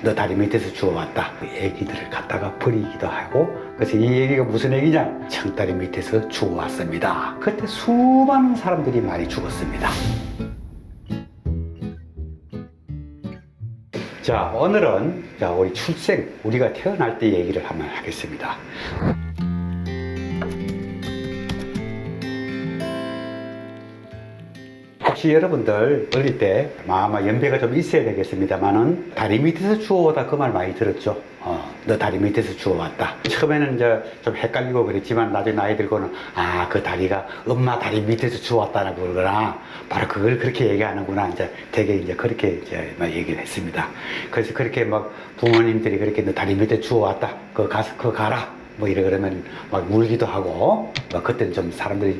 너 다리 밑에서 주워왔다. 애기들을 갖다가 버리기도 하고, 그래서 이 얘기가 무슨 얘기냐? 청다리 밑에서 주워왔습니다. 그때 수많은 사람들이 많이 죽었습니다. 자, 오늘은 우리 출생, 우리가 태어날 때 얘기를 한번 하겠습니다. 혹시 여러분들 어릴 때 아마 연배가 좀 있어야 되겠습니다만은 다리 밑에서 주워오다 그 말 많이 들었죠. 너 다리 밑에서 주워왔다. 처음에는 이제 좀 헷갈리고 그랬지만 나중에 나이 들고는 그 다리가 엄마 다리 밑에서 주워왔다는 거구나. 바로 그걸 그렇게 얘기하는구나. 이제 되게 이제 그렇게 이제 막 얘기를 했습니다. 그래서 그렇게 막 부모님들이 그렇게 너 다리 밑에 주워왔다. 그거 가서 그거 가라. 뭐 이래 그러면 막 울기도 하고, 그때는 좀 사람들이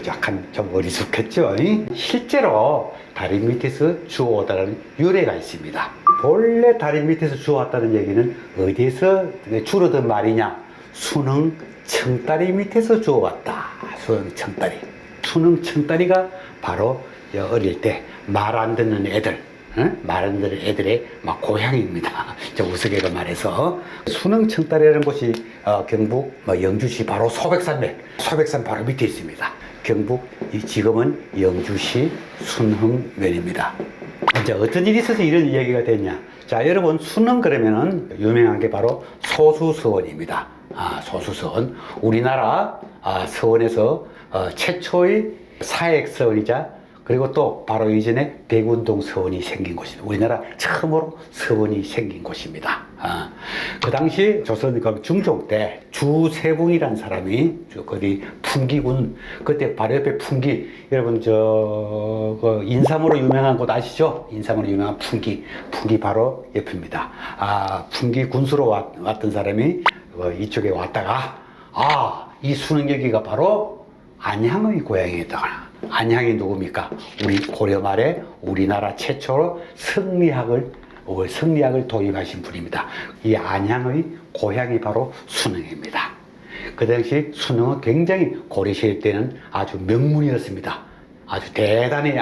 약간 좀 어리숙했죠. 실제로 다리 밑에서 주워오다는 유래가 있습니다. 본래 다리 밑에서 주워왔다는 얘기는 어디에서 줄어든 말이냐? 수능 청다리 밑에서 주워왔다. 수능 청다리. 수능 청다리가 바로 어릴 때 말 안 듣는 애들, 말 안 듣는 애들의 막 고향입니다. 우스개로 말해서 수능 청다리라는 곳이 경북 영주시 바로 소백산맥, 소백산 바로 밑에 있습니다. 경북 지금은 영주시 순흥면입니다. 이제 어떤 일이 있어서 이런 이야기가 됐냐? 자, 여러분 수능 그러면은 유명한 게 바로 소수서원입니다. 소수서원. 우리나라 서원에서 최초의 사액서원이자 그리고 또 바로 이전에 백운동 서원이 생긴 곳입니다. 우리나라 처음으로 서원이 생긴 곳입니다. 그 당시 조선 중종 때 주세붕이라는 사람이 거기 풍기군, 그때 바로 옆에 풍기, 여러분 인삼으로 유명한 곳 아시죠? 인삼으로 유명한 풍기 바로 옆입니다. 풍기 군수로 왔던 사람이 이쪽에 왔다가 이 수능 여기가 바로 안향의 고향이었다. 안향이 누굽니까? 우리 고려 말에 우리나라 최초로 성리학을 도입하신 분입니다. 이 안향의 고향이 바로 수능입니다. 그 당시 수능은 굉장히 고려시대 때는 아주 명문이었습니다. 아주 대단히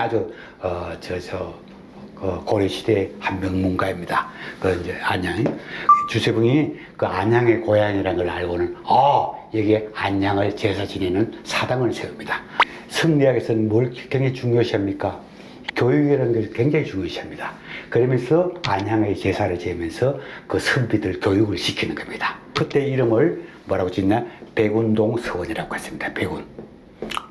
고려시대의 한 명문가입니다. 이제 안향이 주세붕이 그 안향의 고향이라는 걸 알고는 여기에 안향을 제사 지내는 사당을 세웁니다. 성리학에서는 뭘 굉장히 중요시합니까? 교육이라는 것을 굉장히 중요시합니다. 그러면서 안향의 제사를 지으면서 그 선비들 교육을 시키는 겁니다. 그때 이름을 뭐라고 짓나? 백운동 서원이라고 했습니다.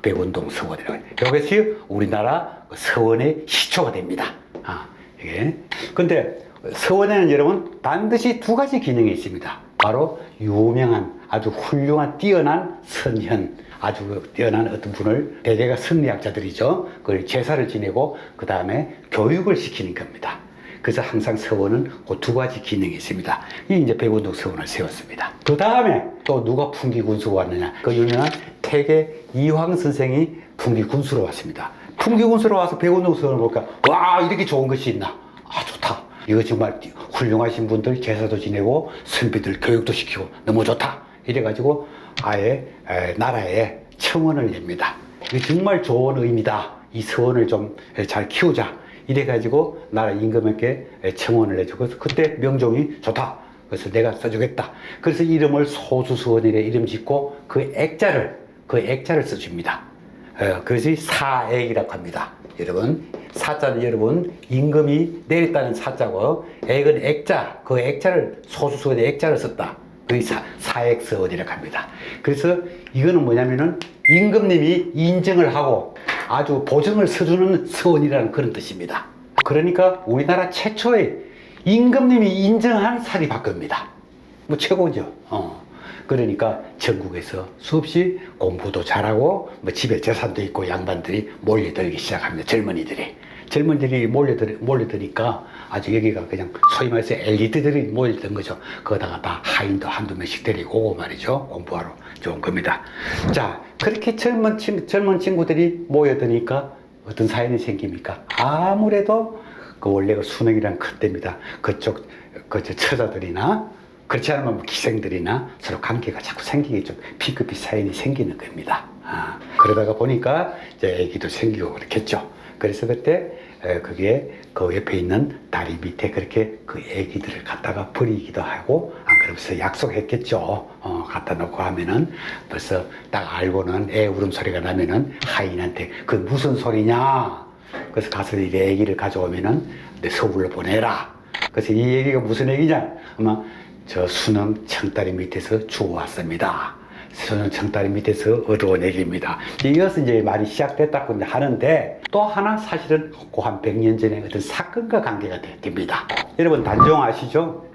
백운동 서원이라고. 이것이 우리나라 서원의 시초가 됩니다. 이게. 근데 서원에는 여러분 반드시 두 가지 기능이 있습니다. 바로 유명한 아주 훌륭한 뛰어난 선현, 아주 뛰어난 어떤 분을, 대개가 성리학자들이죠. 그걸 제사를 지내고 그 다음에 교육을 시키는 겁니다. 그래서 항상 서원은 그 두 가지 기능이 있습니다. 이 이제 백운동 서원을 세웠습니다. 그 다음에 또 누가 풍기 군수가 왔느냐? 그 유명한 태계 이황 선생이 풍기 군수로 왔습니다. 풍기 군수로 와서 백운동 서원을 볼까? 와, 이렇게 좋은 것이 있나? 좋다. 이거 정말 훌륭하신 분들 제사도 지내고 선비들 교육도 시키고 너무 좋다. 이래가지고 아예 나라에 청원을 냅니다. 이게 정말 좋은 의미다. 이 서원을 좀 잘 키우자. 이래가지고 나라 임금에게 청원을 내주고 그때 명종이 좋다. 그래서 내가 써주겠다. 그래서 이름을 소수서원이라 이름 짓고 그 액자를 써줍니다. 그것이 사액이라고 합니다. 여러분, 사자는 여러분 임금이 내렸다는 사자고 액은 액자, 그 액자를 소수서원에 액자를 썼다. 그게 사액서원이라고 합니다. 그래서 이거는 뭐냐면은 임금님이 인정을 하고 아주 보증을 서주는 서원이라는 그런 뜻입니다. 그러니까 우리나라 최초의 임금님이 인정한 사립학교입니다. 뭐 최고죠. 그러니까 전국에서 수없이 공부도 잘하고 집에 재산도 있고 양반들이 몰려들기 시작합니다. 젊은이들이 몰려드니까 아주 여기가 그냥 소위 말해서 엘리트들이 몰려든 거죠. 거기다가 다 하인도 한두 명씩 데리고 오고 말이죠. 공부하러 좋은 겁니다. 자, 그렇게 젊은 친구들이 모여드니까 어떤 사연이 생깁니까? 아무래도 원래 그 수능이란 큰 데입니다. 그쪽 처자들이나 그렇지 않으면 뭐 기생들이나 서로 관계가 자꾸 생기게 좀 비급히 사연이 생기는 겁니다. 그러다가 보니까 이제 애기도 생기고 그렇겠죠. 그래서 그때 그게 그 옆에 있는 다리 밑에 그렇게 그 애기들을 갖다가 버리기도 하고, 안 그러면서 약속했겠죠. 갖다 놓고 하면은 벌써 딱 알고는 애 울음소리가 나면은 하인한테 그 무슨 소리냐? 그래서 가서 이 애기를 가져오면은 내 서울로 보내라. 그래서 이 얘기가 무슨 얘기냐? 아마 저 수능 청다리 밑에서 주워왔습니다. 수능 청다리 밑에서 얻어온 얘기입니다. 이것은 이제 말이 시작됐다고 하는데, 또 하나 사실은 그 한 100년 전에 어떤 사건과 관계가 됩니다. 여러분 단종 아시죠?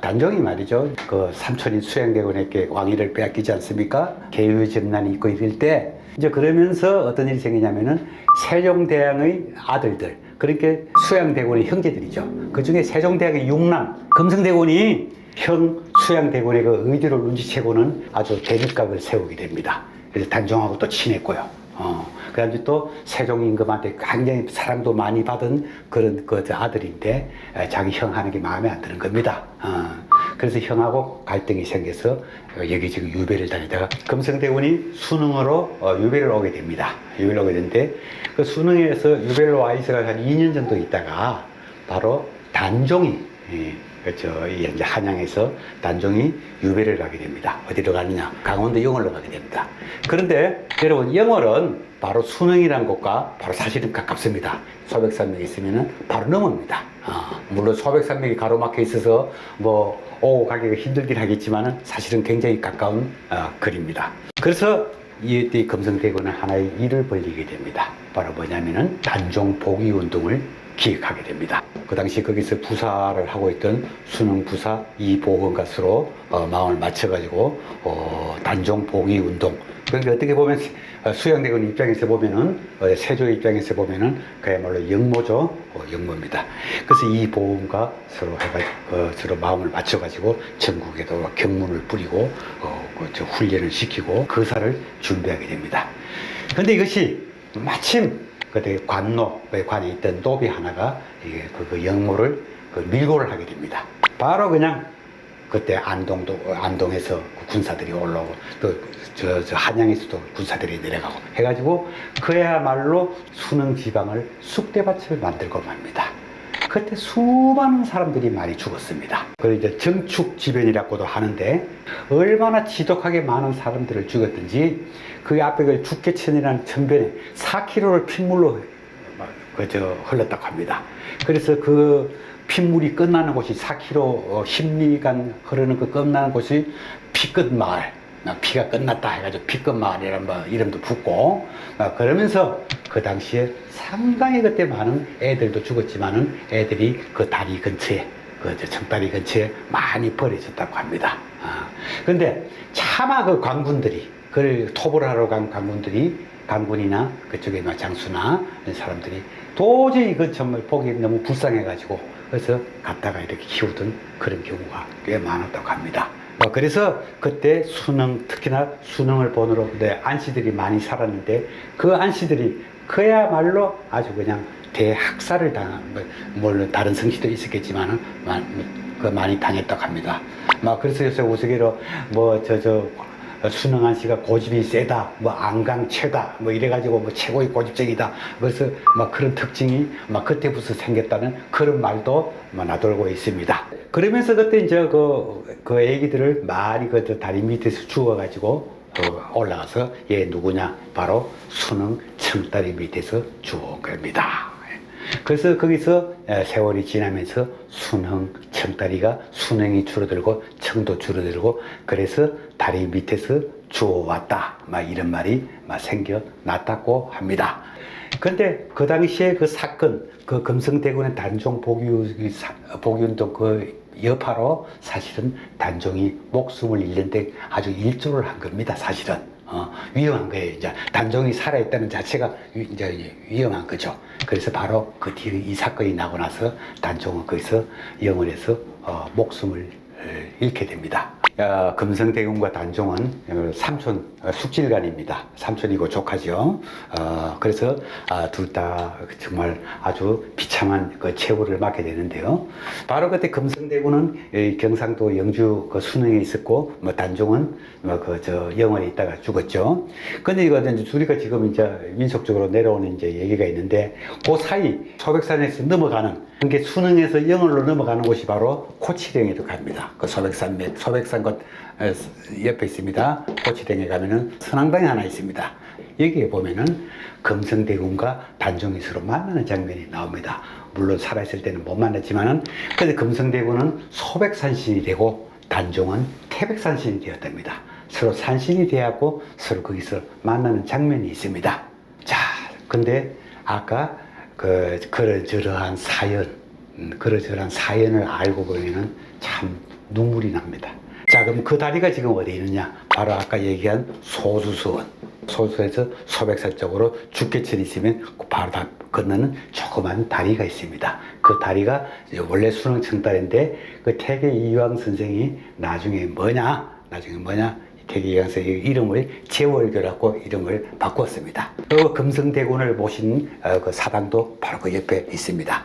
단종이 말이죠. 그 삼촌인 수양대군에게 왕위를 빼앗기지 않습니까? 계유정난이 있고 이럴 때, 이제 그러면서 어떤 일이 생기냐면은 세종대왕의 아들들, 그렇게 수양대군의 형제들이죠. 그 중에 세종대왕의 육남 금성대군이 형 수양대군의 그 의지를 눈치채고는 아주 대립각을 세우게 됩니다. 그래서 단종하고 또 친했고요. 그다음에 또 세종 임금한테 굉장히 사랑도 많이 받은 그런 그 아들인데, 자기 형 하는 게 마음에 안 드는 겁니다. 그래서 형하고 갈등이 생겨서 여기 지금 유배를 다니다가 금성대군이 수능으로 유배를 오게 됩니다. 유배를 오게 되는데, 그 수능에서 유배를 와 있어가 한 2년 정도 있다가 바로 단종이, 그렇죠. 이제 한양에서 단종이 유배를 가게 됩니다. 어디로 가느냐? 강원도 영월로 가게 됩니다. 그런데 여러분, 영월은 바로 수능이라는 곳과 바로 사실은 가깝습니다. 소백산맥이 있으면은 바로 넘어옵니다. 물론 소백산맥이 가로막혀 있어서 뭐 오고 가기가 힘들긴 하겠지만은 사실은 굉장히 가까운 거리입니다. 그래서 이 금성대군은 하나의 일을 벌이게 됩니다. 바로 뭐냐면은 단종 복위 운동을 기획하게 됩니다. 그 당시 거기서 부사를 하고 있던 수능 부사 이보건갓으로 마음을 맞춰가지고 단종 복위 운동. 그러니까 어떻게 보면 수양대군 입장에서 보면은, 세조 입장에서 보면은 그야말로 영모죠. 영모입니다. 그래서 이보건과 서로 해가지고 서로 마음을 맞춰가지고 전국에도 경문을 뿌리고 훈련을 시키고 거사를 준비하게 됩니다. 그런데 이것이 마침 그때 관에 있던 노비 하나가 그 영모를 밀고를 하게 됩니다. 바로 그냥 그때 안동에서 그 군사들이 올라오고, 또 저 한양에서도 군사들이 내려가고 해가지고 그야말로 수능 지방을 쑥대밭을 만들고 맙니다. 그때 수많은 사람들이 많이 죽었습니다. 그걸 이제 정축지변이라고도 하는데, 얼마나 지독하게 많은 사람들을 죽였든지 그 앞에 그 죽개천이라는 천변에 4km를 핏물로 흘렀다고 합니다. 그래서 그 핏물이 끝나는 곳이 4km 10리간 흐르는 그 끝나는 곳이 피끝마을, 피가 끝났다 해가지고 피끝마을이라는 이름도 붙고, 그러면서 그 당시에 상당히 그때 많은 애들도 죽었지만은 애들이 그 다리 근처에, 그 청다리 근처에 많이 버려졌다고 합니다. 그런데 차마 그 관군들이, 그걸 토벌을 하러 간 관군이나 그쪽에 장수나 이런 사람들이 도저히 그 정말 보기 너무 불쌍해가지고 그래서 갔다가 이렇게 키우던 그런 경우가 꽤 많았다고 합니다. 그래서 그때 특히나 수능을 본으로 안씨들이 많이 살았는데, 그 안씨들이 그야말로 아주 그냥 대학살을 물론 다른 성씨도 있었겠지만은 많이 당했다고 합니다. 그래서 요새 우스개로 수능 안씨가 고집이 세다, 안강최다, 이래가지고 최고의 고집쟁이다. 그래서 그런 특징이 그때부터 생겼다는 그런 말도 나돌고 있습니다. 그러면서 그때 이제 그 애기들을 많이 그 다리 밑에서 주워가지고 올라가서 얘 누구냐? 바로 수능 청다리 밑에서 주워온 겁니다. 그래서 거기서 세월이 지나면서 수능 청다리가 수능이 줄어들고 청도 줄어들고, 그래서 다리 밑에서 주워왔다, 이런 말이 생겨났다고 합니다. 그런데 그 당시에 그 사건, 그 금성대군의 단종 복위운동 그 여파로 사실은 단종이 목숨을 잃는데 아주 일조를 한 겁니다. 사실은 위험한 거예요. 이제 단종이 살아있다는 자체가 이제 위험한 거죠. 그래서 바로 그 뒤에 이 사건이 나고 나서 단종은 거기서 영월에서 목숨을 잃게 됩니다. 금성대군과 단종은 삼촌 숙질간입니다. 삼촌이고 조카죠. 그래서 둘 다 정말 아주 비참한 그 최후를 맞게 되는데요. 바로 그때 금성대군은 경상도 영주 그 순행에 있었고, 뭐 단종은 저 영월에 있다가 죽었죠. 근데 이거 이제 둘이가 지금 이제 민속적으로 내려오는 이제 얘기가 있는데, 그 사이 소백산에서 넘어가는 게 순흥에서 영월로 넘어가는 곳이 바로 고치령에도 갑니다. 그 소백산 것 옆에 있습니다. 고치령에 가면은 선앙당이 하나 있습니다. 여기에 보면은 금성대군과 단종이 서로 만나는 장면이 나옵니다. 물론 살아있을 때는 못 만났지만은, 근데 금성대군은 소백산신이 되고 단종은 태백산신이 되었답니다. 서로 산신이 되었고 서로 거기서 만나는 장면이 있습니다. 자, 근데 아까 그러저러한 사연을 알고 보면은 참 눈물이 납니다. 자, 그럼 그 다리가 지금 어디 있느냐? 바로 아까 얘기한 소수에서 소백산 쪽으로 죽게천이 있으면 바로 다 건너는 조그만 다리가 있습니다. 그 다리가 원래 순흥청다리인데, 그 태계 이황 선생이 나중에 뭐냐? 태계이황 선생의 이름을 제월교라고 이름을 바꿨습니다. 그 금성대군을 모신 그 사당도 바로 그 옆에 있습니다.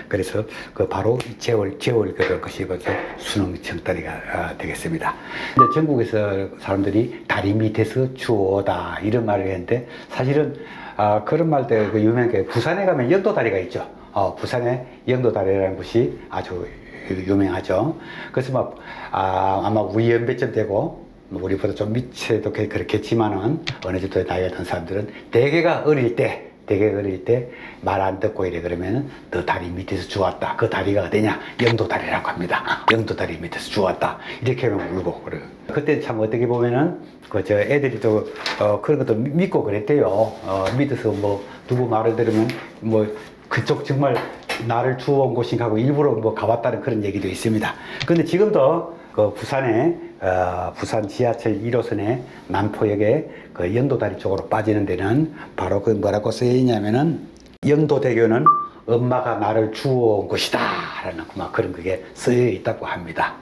그래서 그 바로 제월교라는 것이 벌써 순흥청다리가 되겠습니다. 근데 전국에서 사람들이 다리 밑에서 주오다 이런 말을 했는데, 사실은 그런 말때 그 유명한 게 부산에 가면 영도다리가 있죠. 부산에 영도다리라는 곳이 아주 유명하죠. 그래서 아마 위연배쯤 되고, 우리보다 좀 밑에도 그렇겠지만은 어느 정도 나이가 든 사람들은 대개가 어릴 때 말 안 듣고 이래 그러면은 너 다리 밑에서 주웠다. 그 다리가 어디냐? 영도다리라고 합니다. 영도다리 밑에서 주웠다. 이렇게 하면 울고 그래요. 그때 참 어떻게 보면은 저 애들이 또 그런 것도 믿고 그랬대요. 믿어서 뭐 누구 말을 들으면 뭐 그쪽 정말 나를 주워온 곳인가 하고 일부러 뭐 가봤다는 그런 얘기도 있습니다. 근데 지금도 그 부산에 부산 지하철 1호선에 남포역에 그 영도다리 쪽으로 빠지는 데는 바로 그 뭐라고 쓰여 있냐면은, 영도대교는 엄마가 나를 주워온 곳이다 라는 막 그런 그게 쓰여 있다고 합니다.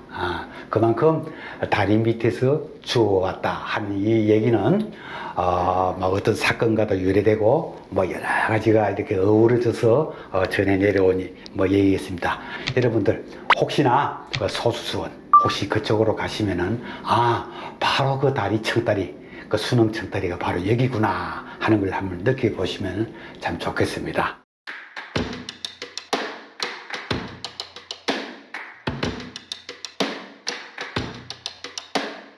그만큼 다리 밑에서 주워왔다 하는 이 얘기는 막 어떤 사건과도 유래되고 뭐 여러 가지가 이렇게 어우러져서 전해 내려온 뭐 얘기겠습니다. 여러분들 혹시나 그 소수수원 혹시 그쪽으로 가시면은 바로 그 다리 청다리, 그 순흥청다리가 바로 여기구나 하는 걸 한번 느껴보시면 참 좋겠습니다.